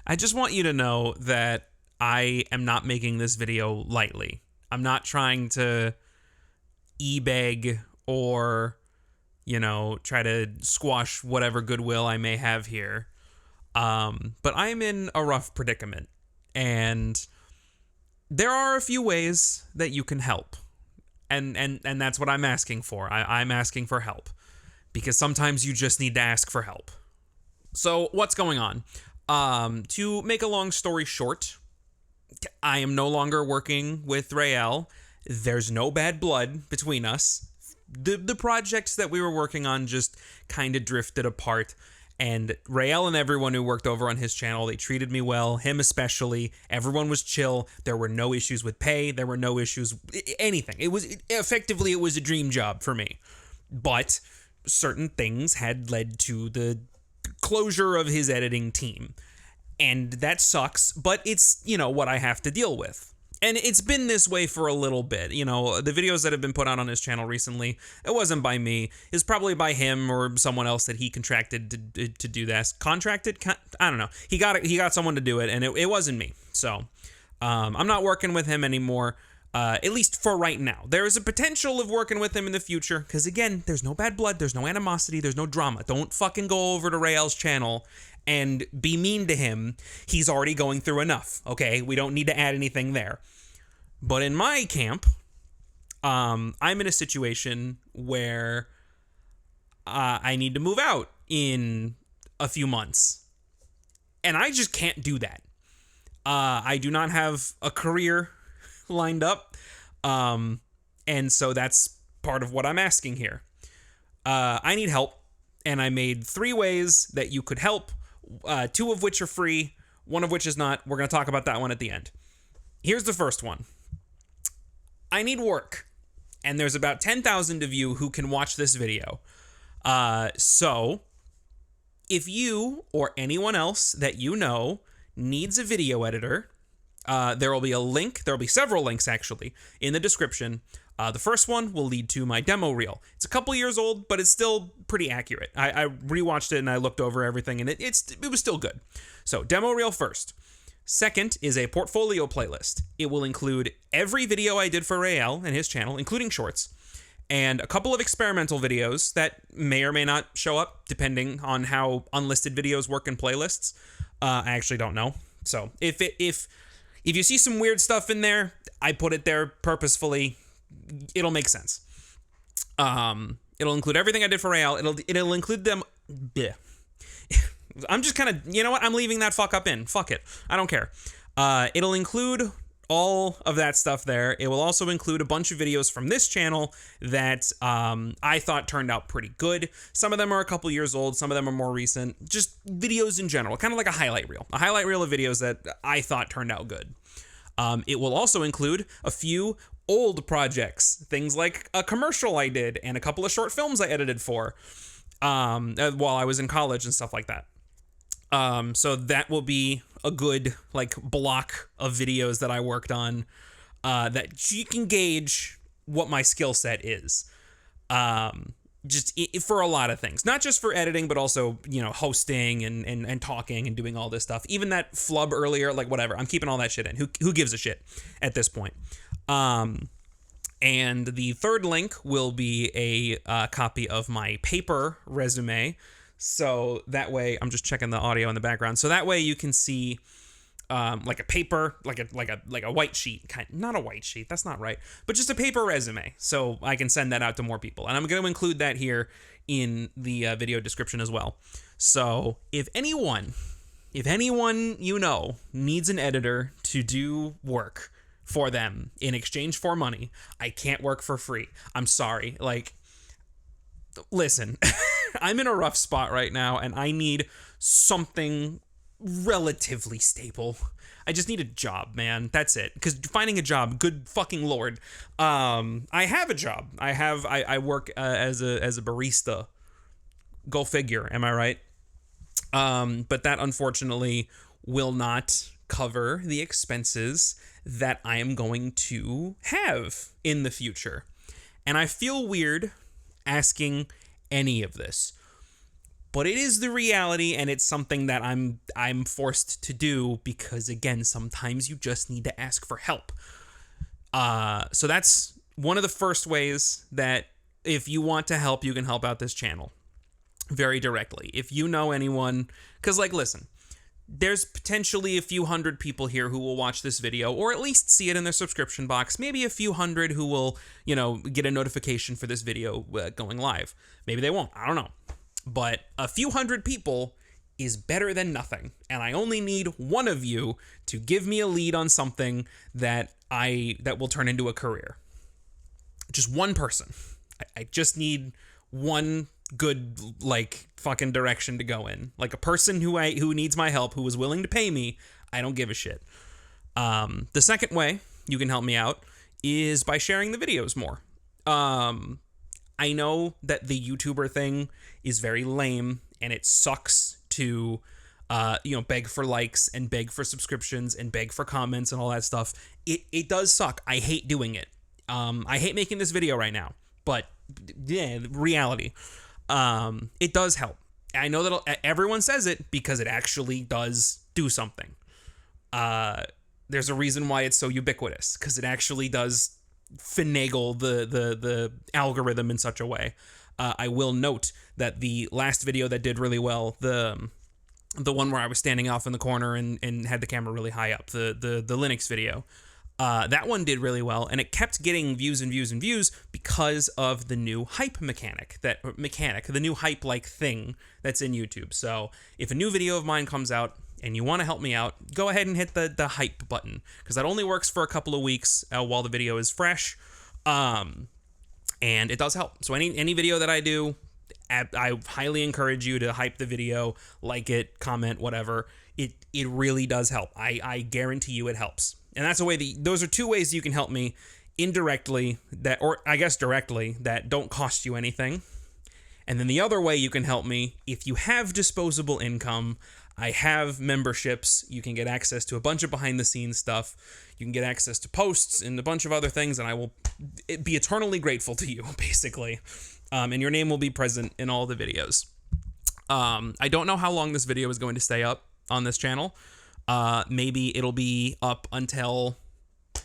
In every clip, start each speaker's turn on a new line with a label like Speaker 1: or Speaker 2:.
Speaker 1: I just want you to know that I am not making this video lightly. I'm not trying to e-beg or, try to squash whatever goodwill I may have here. But I'm in a rough predicament, and there are a few ways that you can help. And that's what I'm asking for. I'm asking for help, because sometimes you just need to ask for help. So what's going on? To make a long story short, I am no longer working with Rael. There's no bad blood between us. The projects that we were working on just kind of drifted apart. And Rael and everyone who worked over on his channel, they treated me well, him especially. Everyone was chill. There were no issues with pay. There were no issues, anything. It was a dream job for me. But certain things had led to the closure of his editing team. And that sucks, but it's, what I have to deal with. And it's been this way for a little bit. The videos that have been put out on his channel recently, it wasn't by me. It's probably by him or someone else that he contracted to do this. Contracted? I don't know. He got someone to do it, and it wasn't me. So I'm not working with him anymore, at least for right now. There is a potential of working with him in the future, because again, there's no bad blood, there's no animosity, there's no drama. Don't fucking go over to Rael's channel and be mean to him. He's already going through enough, okay? We don't need to add anything there. But in my camp, I'm in a situation where I need to move out in a few months. And I just can't do that. I do not have a career lined up. And so that's part of what I'm asking here. I need help. And I made 3 ways that you could help. 2 of which are free, 1 of which is not. We're going to talk about that one at the end. Here's the first one. I need work, and there's about 10,000 of you who can watch this video. So if you or anyone else that you know needs a video editor, there will be a link. There will be several links, actually, in the description. The first one will lead to my demo reel. It's a couple years old, but it's still pretty accurate. I rewatched it and I looked over everything, and it was still good. So demo reel first. Second is a portfolio playlist. It will include every video I did for Rael and his channel, including shorts, and a couple of experimental videos that may or may not show up, depending on how unlisted videos work in playlists. I actually don't know. So if you see some weird stuff in there, I put it there purposefully. It'll make sense. It'll include everything I did for Rael. It'll include them. Bleh. I'm just kind of, you know what? I'm leaving that fuck up in. Fuck it. I don't care. It'll include all of that stuff there. It will also include a bunch of videos from this channel that I thought turned out pretty good. Some of them are a couple years old. Some of them are more recent. Just videos in general. Kind of like a highlight reel. A highlight reel of videos that I thought turned out good. It will also include a few old projects. Things like a commercial I did and a couple of short films I edited for while I was in college and stuff like that. So that will be a good block of videos that I worked on that you can gauge what my skill set is. For a lot of things, not just for editing, but also, hosting and talking and doing all this stuff. Even that flub earlier, whatever, I'm keeping all that shit in. Who gives a shit at this point? And the third link will be a copy of my paper resume. So that way, I'm just checking the audio in the background. So that way you can see like a paper, like a white sheet, not a white sheet, that's not right, but just a paper resume. So I can send that out to more people. And I'm going to include that here in the video description as well. So if anyone needs an editor to do work for them in exchange for money, I can't work for free. I'm sorry. Listen, I'm in a rough spot right now, and I need something relatively stable. I just need a job, man. That's it. Because finding a job, good fucking lord. I have a job. I work as a barista. Go figure. Am I right? But that unfortunately will not cover the expenses that I am going to have in the future. And I feel weird asking any of this. but it is the reality, and it's something that I'm forced to do because, again, sometimes you just need to ask for help. So that's one of the first ways that if you want to help, you can help out this channel very directly. If you know anyone, because, like, listen, there's potentially a few hundred people here who will watch this video, or at least see it in their subscription box. Maybe a few hundred who will, get a notification for this video going live. Maybe they won't. I don't know. But a few hundred people is better than nothing. And I only need one of you to give me a lead on something that will turn into a career. Just one person. I just need one good, like, fucking direction to go in. Like, a person who needs my help, who is willing to pay me. I don't give a shit. The second way you can help me out is by sharing the videos more. I know that the YouTuber thing is very lame, and it sucks to beg for likes and beg for subscriptions and beg for comments and all that stuff. It does suck. I hate doing it. I hate making this video right now, but yeah, reality. It does help. I know that everyone says it because it actually does do something. There's a reason why it's so ubiquitous, because it actually does finagle the algorithm in such a way. I will note that the last video that did really well, the one where I was standing off in the corner and had the camera really high up, the Linux video, that one did really well, and it kept getting views and views and views because of the new hype the new hype like thing that's in YouTube. So if a new video of mine comes out and you want to help me out, go ahead and hit the hype button, because that only works for a couple of weeks while the video is fresh, and it does help. So any video that I do, I highly encourage you to hype the video, like it, comment, whatever. It really does help. I guarantee you it helps. And that's a way those are two ways you can help me indirectly, or I guess directly, that don't cost you anything. And then the other way you can help me, if you have disposable income, I have memberships. You can get access to a bunch of behind the scenes stuff. You can get access to posts and a bunch of other things, and I will be eternally grateful to you, basically. And your name will be present in all the videos. I don't know how long this video is going to stay up on this channel. Maybe it'll be up until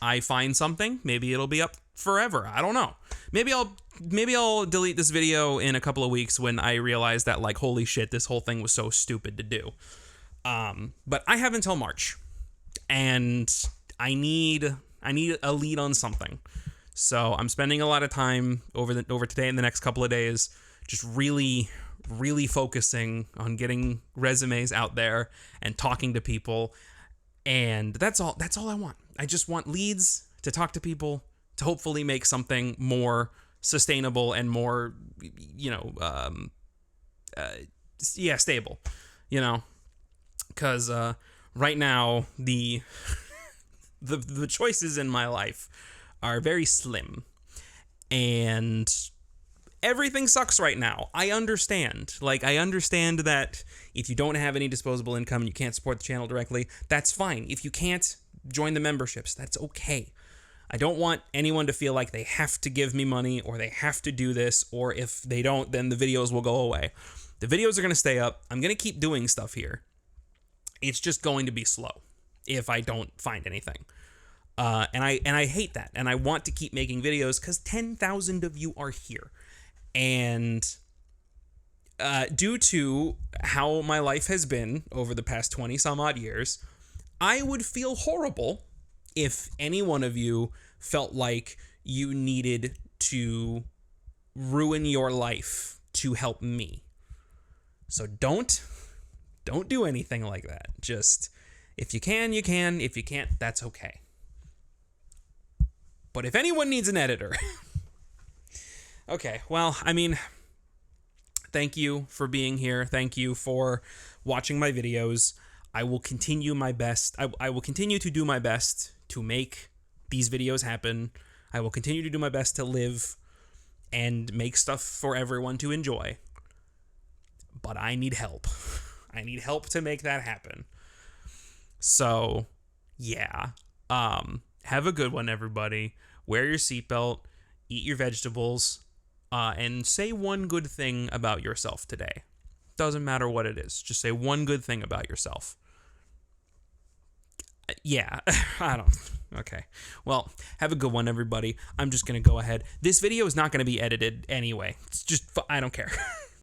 Speaker 1: I find something. Maybe it'll be up forever. I don't know. Maybe I'll delete this video in a couple of weeks when I realize that, like, holy shit, this whole thing was so stupid to do. But I have until March, and I need a lead on something. So I'm spending a lot of time over today and the next couple of days just really focusing on getting resumes out there and talking to people. And that's all I want. I just want leads to talk to people, to hopefully make something more sustainable and more, stable, because right now the choices in my life are very slim, and everything sucks right now. I understand. I understand that if you don't have any disposable income and you can't support the channel directly, that's fine. If you can't, join the memberships. That's okay. I don't want anyone to feel like they have to give me money or they have to do this, or if they don't, then the videos will go away. The videos are going to stay up. I'm going to keep doing stuff here. It's just going to be slow if I don't find anything. And I hate that. And I want to keep making videos because 10,000 of you are here. And due to how my life has been over the past 20 some odd years, I would feel horrible if any one of you felt like you needed to ruin your life to help me. So don't do anything like that. Just, if you can, you can. If you can't, that's okay. But if anyone needs an editor... Okay, well, I mean, thank you for being here. Thank you for watching my videos. I will continue my best. I will continue to do my best to make these videos happen. I will continue to do my best to live and make stuff for everyone to enjoy. But I need help. I need help to make that happen. So, yeah. Have a good one, everybody. Wear your seatbelt. Eat your vegetables. And say one good thing about yourself today. Doesn't matter what it is. Just say one good thing about yourself. Yeah, I don't. Okay. Well, have a good one, everybody. I'm just going to go ahead. This video is not going to be edited anyway. It's just, I don't care.